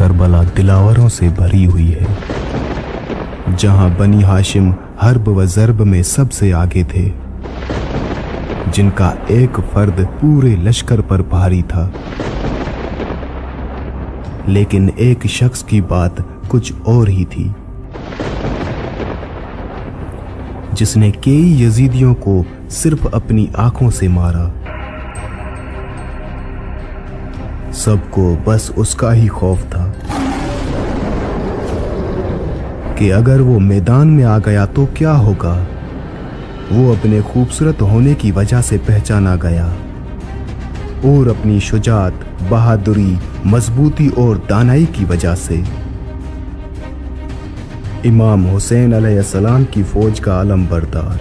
Karbala दिलावरों से भरी हुई है, जहां बनी हाशिम हर्ब व ज़र्ब में सबसे आगे थे, जिनका एक फर्द पूरे लश्कर पर भारी था। लेकिन एक शख्स की बात कुछ और ही थी, जिसने कई यजीदियों को सिर्फ अपनी आंखों से मारा। सबको बस उसका ही खौफ था कि अगर वो मैदान में आ गया तो क्या होगा। वो अपने खूबसूरत होने की वजह से पहचाना गया और अपनी शुजाअत, बहादुरी, मजबूती और दानाई की वजह से। इमाम हुसैन अलैहिस्सलाम की फौज का अलमबरदार,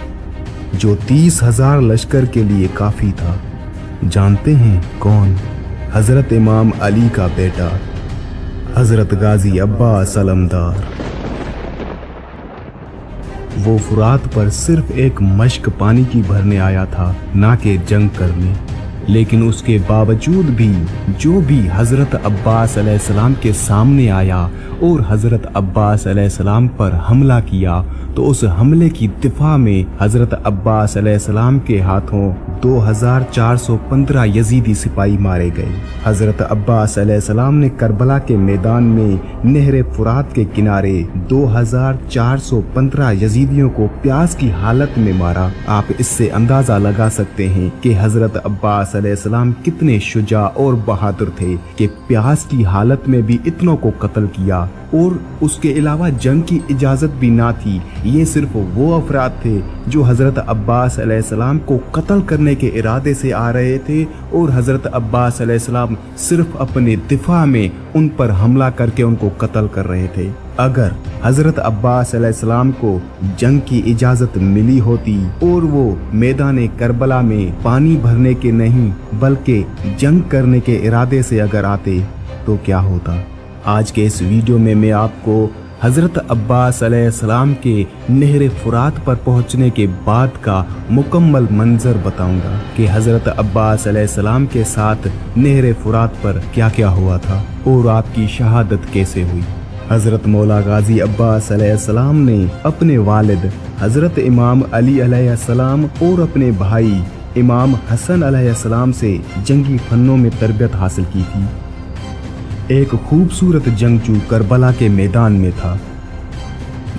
जो 30,000 लश्कर के लिए काफी था। जानते हैं कौन? हजरत इमाम अली का बेटा हजरत गाजी अब्बास अलमदार। वो फुरात पर सिर्फ एक मश्क पानी की भरने आया था, ना कि जंग करने। लेकिन उसके बावजूद भी जो भी हजरत अब्बास अलैहिस्सलाम के सामने आया और हजरत अब्बास अलैहिस्सलाम पर हमला किया, तो उस हमले की दिफा में हजरत अब्बास अलैहिस्सलाम के हाथों 2415 यजीदी सिपाही मारे गए। हजरत अब्बास अलैहिस्सलाम ने करबला के मैदान में नहर फुरात के किनारे 2415 यजीदियों को प्यास की हालत में मारा। आप इससे अंदाजा लगा सकते हैं कि हजरत अब्बास अलैहिस्सलाम कितने शुजा और बहादुर थे कि प्यास की हालत में भी इतनों को कत्ल किया, और उसके अलावा जंग की इजाजत भी ना थी। ये सिर्फ वो अफराद थे जो हजरत अब्बास अलैहिस्सलाम को कत्ल करने के इरादे से आ रहे थे, और हजरत अब्बास अलैहिस्सलाम सिर्फ अपने दिफा में उन पर हमला करके उनको कत्ल कर रहे थे। अगर हजरत अब्बास अलैहिस्सलाम को जंग की इजाजत मिली होती और वो मैदान करबला में पानी भरने के नहीं बल्कि जंग करने के इरादे से अगर आते तो क्या होता। आज के इस वीडियो में मैं आपको हजरत अब्बास अलैहिस्सलाम के नहर फुरात पर पहुंचने के बाद का मुकम्मल मंजर बताऊंगा कि हजरत अब्बास अलैहिस्सलाम के साथ नहर फुरात पर क्या क्या हुआ था और आपकी शहादत कैसे हुई। हजरत मौला गाजी अब्बास अलैहिस्सलाम ने अपने वालिद हजरत इमाम अली अलैहिस्सलाम और अपने भाई इमाम हसन अलैहिस्सलाम से जंगी फन्नों में तरबियत हासिल की थी। एक खूबसूरत जंगजू करबला के मैदान में था।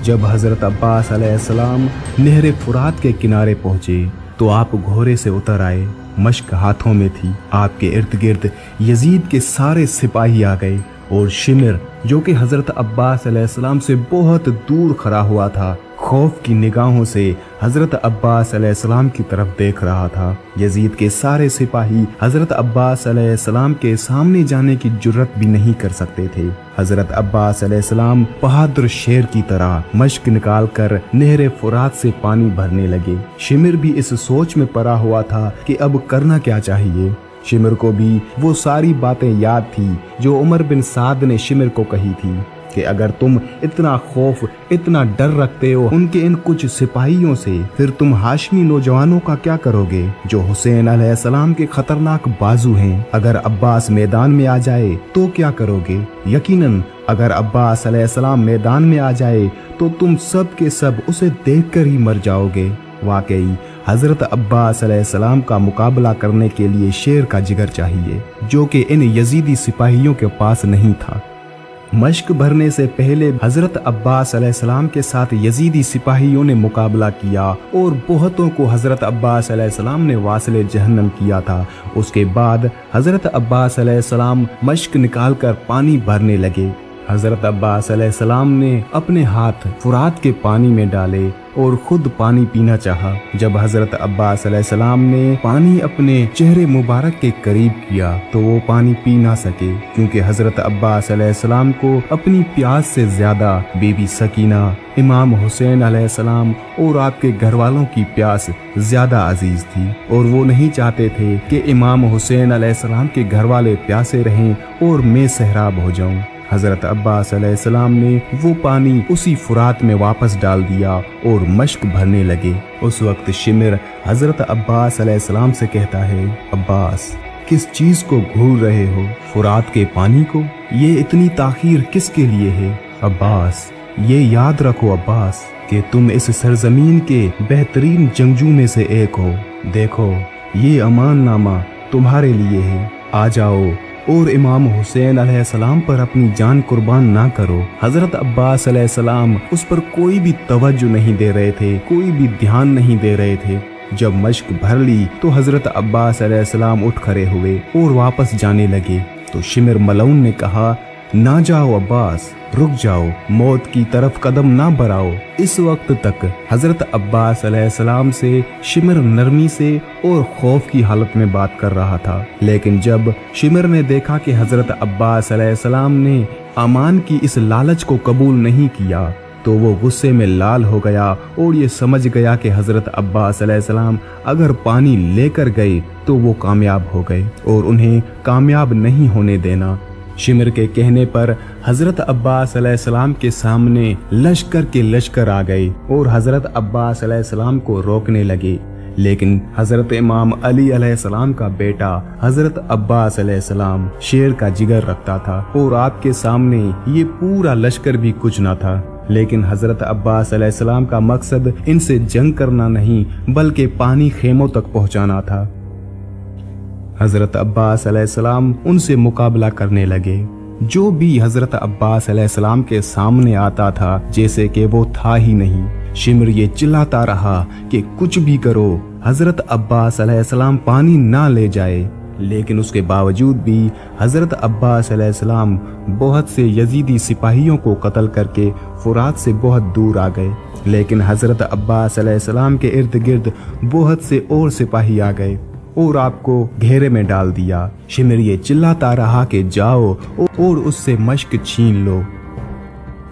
जब हजरत अब्बास अलैहिस्सलाम नहर फुरात के किनारे पहुंचे तो आप घोड़े से उतर आए। मश्क हाथों में थी। आपके इर्द गिर्द यजीद के सारे सिपाही आ गए और शिमर, जो कि हजरत अब्बास अलैहिस्सलाम से बहुत दूर खड़ा हुआ था, खौफ की निगाहों से हजरत अब्बास अलैहिस्सलाम की तरफ देख रहा था। यजीद के सारे सिपाही हजरत अब्बास अलैहिस्सलाम के सामने जाने की जुर्रत भी नहीं कर सकते थे। हजरत अब्बास अलैहिस्सलाम बहादुर शेर की तरह मश्क निकाल कर नहर फुरात से पानी भरने लगे। शिमर भी इस सोच में पड़ा हुआ था कि अब करना क्या चाहिए। शिमर को भी वो सारी बातें याद थी जो उमर बिन साद ने शिमर को कही थी कि अगर तुम इतना खौफ, इतना डर रखते हो उनके इन कुछ सिपाहियों से, फिर तुम हाशमी नौजवानों का क्या करोगे जो हुसैन अलैहिस्सलाम के खतरनाक बाजू हैं। अगर अब्बास मैदान में आ जाए तो क्या करोगे। यकीनन अगर अब्बास अलैहिस्सलाम मैदान में आ जाए तो तुम सब के सब उसे देखकर ही मर जाओगे। वाकई हजरत अब्बास अलैहिस्सलाम का मुकाबला करने के लिए शेर का जिगर चाहिए, जो कि इन यजीदी सिपाहियों के पास नहीं था। मश्क भरने से पहले हजरत अब्बास अलैहिस्सलाम के साथ यजीदी सिपाहियों ने मुकाबला किया और बहुतों को हजरत अब्बास अलैहिस्सलाम ने वासिले जहन्नम किया था। उसके बाद हजरत अब्बास अलैहिस्सलाम मश्क निकालकर पानी भरने लगे। हजरत अब्बास अलैहिस्सलाम ने अपने हाथ फुरात के पानी में डाले और खुद पानी पीना चाहा। जब हजरत अब्बास अलैहिस्सलाम ने पानी अपने चेहरे मुबारक के करीब किया तो वो पानी पी ना सके, क्योंकि हजरत अब्बास अलैहिस्सलाम को अपनी प्यास से ज्यादा बीबी सकीना, इमाम हुसैन अलैहिस्सलाम और आपके घर वालों की प्यास ज्यादा अजीज थी, और वो नहीं चाहते थे कि इमाम हुसैन अलैहिस्सलाम के घर वाले प्यासे रहें और मैं सहराब हो जाऊं। हजरत अब्बास अलैहिस्सलाम ने वो पानी उसी फुरात में वापस डाल दिया और मश्क भरने लगे। उस वक्त शिमर हजरत अब्बास अलैहिस्सलाम से कहता है, अब्बास किस चीज को घूर रहे हो? फुरात के पानी को? ये इतनी ताखीर किसके लिए है? अब्बास, ये याद रखो अब्बास कि तुम इस सरजमीन के बेहतरीन जंगजू में से एक हो। देखो, ये अमाननामा तुम्हारे लिए है। आ जाओ और इमाम हुसैन अलैहिस्सलाम पर अपनी जान कुर्बान ना करो। हजरत अब्बास अलैहिस्सलाम उस पर कोई भी तवज्जो नहीं दे रहे थे, कोई भी ध्यान नहीं दे रहे थे। जब मश्क भर ली तो हजरत अब्बास अलैहिस्सलाम उठ खड़े हुए और वापस जाने लगे तो शिमर मलऊन ने कहा, ना जाओ अब्बास, रुक जाओ, मौत की तरफ कदम ना बढ़ाओ। इस वक्त तक हजरत अब्बास अलैहिस्सलाम से शिमर नरमी से और खौफ की हालत में बात कर रहा था, लेकिन जब शिमर ने देखा कि हजरत अब्बास अलैहिस्सलाम ने अमान की इस लालच को कबूल नहीं किया तो वो गुस्से में लाल हो गया और ये समझ गया कि हजरत अब्बास अलैहिस्सलाम अगर पानी लेकर गए तो वो कामयाब हो गए और उन्हें कामयाब नहीं होने देना। शिमर के कहने पर हजरत अब्बास अलैहिस्सलाम के सामने लश्कर के लश्कर आ गए और हजरत अब्बास अलैहिस्सलाम को रोकने लगे, लेकिन हजरत इमाम अली अलैहिस्सलाम का बेटा हजरत अब्बास अलैहिस्सलाम शेर का जिगर रखता था और आपके सामने ये पूरा लश्कर भी कुछ न था। लेकिन हजरत अब्बास अलैहिस्सलाम का मकसद इनसे जंग करना नहीं बल्कि पानी खेमों तक पहुंचाना था। हजरत अब्बास अलैहिस्सलाम उनसे मुकाबला करने लगे। जो भी हजरत अब्बास अलैहिस्सलाम के सामने आता था जैसे कि वो था ही नहीं। शिमर ये चिल्लाता रहा कि कुछ भी करो, हजरत अब्बास अलैहिस्सलाम पानी ना ले जाए, लेकिन उसके बावजूद भी हजरत अब्बास अलैहिस्सलाम बहुत से यजीदी सिपाहियों को कत्ल करके फुरात से बहुत दूर आ गए। लेकिन हजरत अब्बास अलैहिस्सलाम के इर्द गिर्द बहुत से और सिपाही आ गए और आपको घेरे में डाल दिया। शिमर ये चिल्लाता रहा कि जाओ और उससे मश्क छीन लो।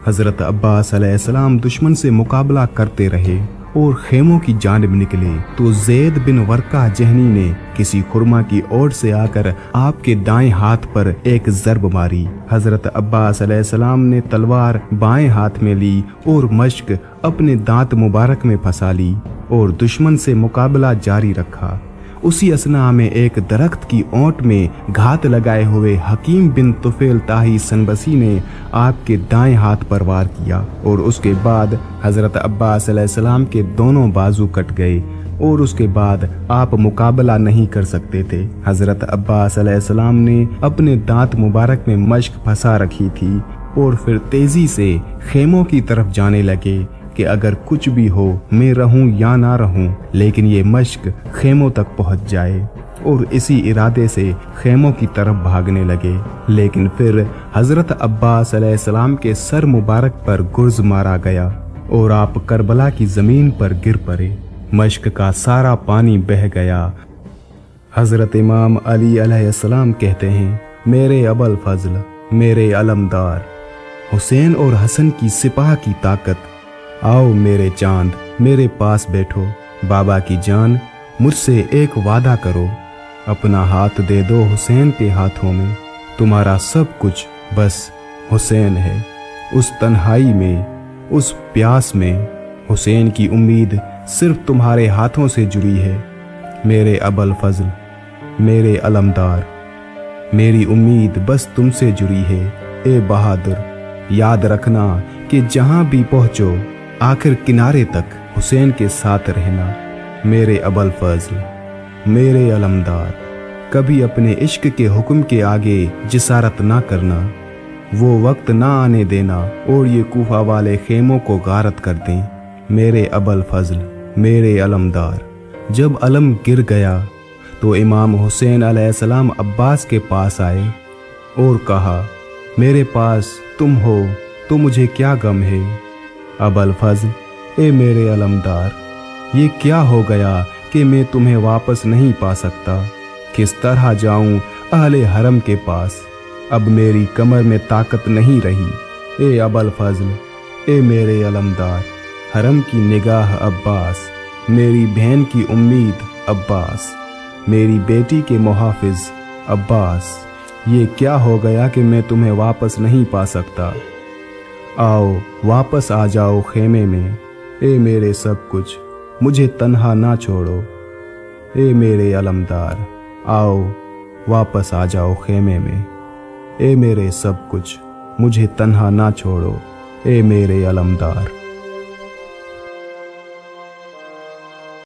हजरत अब्बास अलैहिस्सलाम दुश्मन से मुकाबला करते रहे और खेमों की जानिब निकले तो ज़ैद बिन वर्का जहनी ने किसी खुरमा की ओर से आकर आपके दाएं हाथ पर एक ज़रब मारी। हजरत अब्बास अलैहिस्सलाम ने तलवार बाएं हाथ में ली और मश्क अपने दांत मुबारक में फंसा ली और दुश्मन से मुकाबला जारी रखा। उसी असना में एक दरख्त की ओंट में घात लगाए हुए हकीम बिन तुफेल ताही सनबसी ने आपके दाएं हाथ पर वार किया और उसके बाद हजरत अब्बास अलैहिस्सलाम के दोनों बाजू कट गए और उसके बाद आप मुकाबला नहीं कर सकते थे। हजरत अब्बास अलैहिस्सलाम ने अपने दांत मुबारक में मश्क फंसा रखी थी और फिर तेजी से खेमों की तरफ जाने लगे कि अगर कुछ भी हो, मैं रहूं या ना रहूं, लेकिन ये मश्क खेमों तक पहुंच जाए। और इसी इरादे से खेमों की तरफ भागने लगे। लेकिन फिर हजरत अब्बास अलैहिस्सलाम के सर मुबारक पर गुर्ज मारा गया और आप करबला की जमीन पर गिर पड़े। मश्क का सारा पानी बह गया। हजरत इमाम अली अलैहिस्सलाम कहते हैं, मेरे अबल फजल, मेरे अलमदार, हुसैन और हसन की सिपाह की ताकत, आओ मेरे चांद, मेरे पास बैठो। बाबा की जान, मुझसे एक वादा करो, अपना हाथ दे दो हुसैन के हाथों में। तुम्हारा सब कुछ बस हुसैन है। उस तन्हाई में, उस प्यास में हुसैन की उम्मीद सिर्फ तुम्हारे हाथों से जुड़ी है। मेरे अबल फजल, मेरे अलमदार, मेरी उम्मीद बस तुमसे जुड़ी है। ए बहादुर, याद रखना कि जहां भी पहुंचो आखिर किनारे तक हुसैन के साथ रहना। मेरे अबल फजल, मेरे अलमदार, कभी अपने इश्क के हुक्म के आगे जिसारत ना करना। वो वक्त ना आने देना और ये कूफा वाले खेमों को गारत कर दें। मेरे अबल फजल, मेरे अलमदार। जब अलम गिर गया तो इमाम हुसैन अलैहिस्सलाम अब्बास के पास आए और कहा, मेरे पास तुम हो तो मुझे क्या गम है। अबल फजल, ए मेरे अलमदार, ये क्या हो गया कि मैं तुम्हें वापस नहीं पा सकता। किस तरह जाऊं अहले हरम के पास, अब मेरी कमर में ताकत नहीं रही। ए अबल फजल, ए मेरे अलमदार, हरम की निगाह अब्बास, मेरी बहन की उम्मीद अब्बास, मेरी बेटी के मुहाफिज अब्बास, ये क्या हो गया कि मैं तुम्हें वापस नहीं पा सकता। आओ वापस आ जाओ खेमे में। ए मेरे सब कुछ, मुझे तन्हा ना छोड़ो। ए मेरे अलमदार, आओ वापस आ जाओ खेमे में। ए मेरे सब कुछ, मुझे तन्हा ना छोड़ो, ए मेरे अलमदार।